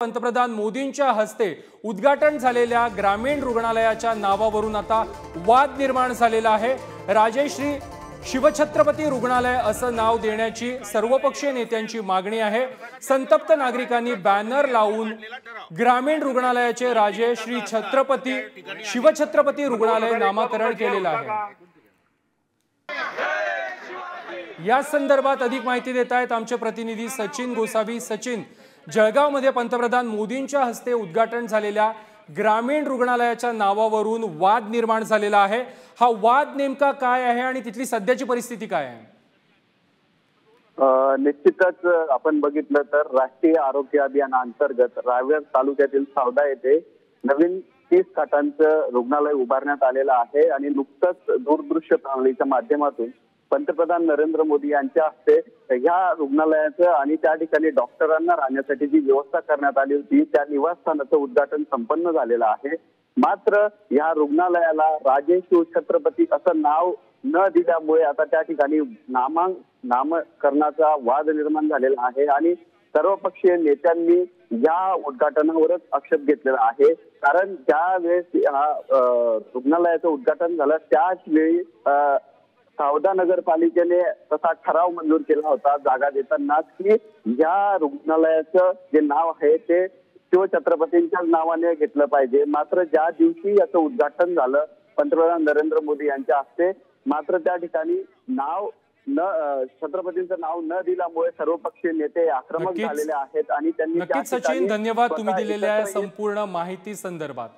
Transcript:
पंतप्रधान मोदींच्या हस्ते उद्घाटन झालेल्या ग्रामीण रुग्णालयाच्या नावावरून आता वाद निर्माण झालेला आहे। राजश्री शिवछत्रपती रुग्णालय असं नाव देण्याची सर्वपक्षीय नेत्यांची मागणी आहे। संतप्त नागरिकांनी बॅनर लावून ग्रामीण रुग्णालयाचे राजश्री शिवछत्रपती रुग्णालय नामकरण केलेलं आहे। या संदर्भात अधिक माहिती देत आहेत आमचे प्रतिनिधी सचिन गोसावी। सचिन, जळगावमध्ये पंतप्रधान मोदींच्या हस्ते उद्घाटन झालेल्या ग्रामीण रुग्णालयाच्या नावावरून वाद निर्माण झालेला आहे। हा वाद नेमका काय आहे आणि तिथली सध्याची परिस्थिती काय आहे? निश्चितच आपण बघितलं तर राष्ट्रीय आरोग्य अभियानाअंतर्गत रावेर तालुक्यातील सावदा येथे नवीन 30 खाटांचं रुग्णालय उभारण्यात आलेलं आहे आणि नुकतंच दूरदृश्य प्रणालीच्या माध्यमातून पंतप्रधान नरेंद्र मोदी यांच्या हस्ते या रुग्णालयाचं आणि त्या ठिकाणी डॉक्टरांना राहण्यासाठी जी व्यवस्था करण्यात आली होती त्या निवासस्थानाचं उद्घाटन संपन्न झालेलं आहे। मात्र या रुग्णालयाला राजे शिवछत्रपती असं नाव न दिल्यामुळे आता त्या ठिकाणी नामकरणाचा वाद निर्माण झालेला आहे आणि सर्वपक्षीय नेत्यांनी या उद्घाटनावरच आक्षेप घेतलेला आहे। कारण ज्या वेळेस हा रुग्णालयाचं उद्घाटन झालं त्याच वेळी सावदा नगरपालिकेने तसा ठराव मंजूर केला होता जागा देताना की या रुग्णालयाचं जे नाव आहे ते शिवछत्रपतींच्या नावाने घेतलं पाहिजे। मात्र ज्या दिवशी याचं उद्घाटन झालं पंतप्रधान नरेंद्र मोदी यांच्या हस्ते, मात्र त्या ठिकाणी छत्रपतींचं नाव न दिल्यामुळे सर्वपक्षीय नेते आक्रमक झालेले आहेत आणि त्यांनी नक्कीच सचिन, धन्यवाद तुम्ही दिलेल्या संपूर्ण माहिती संदर्भात।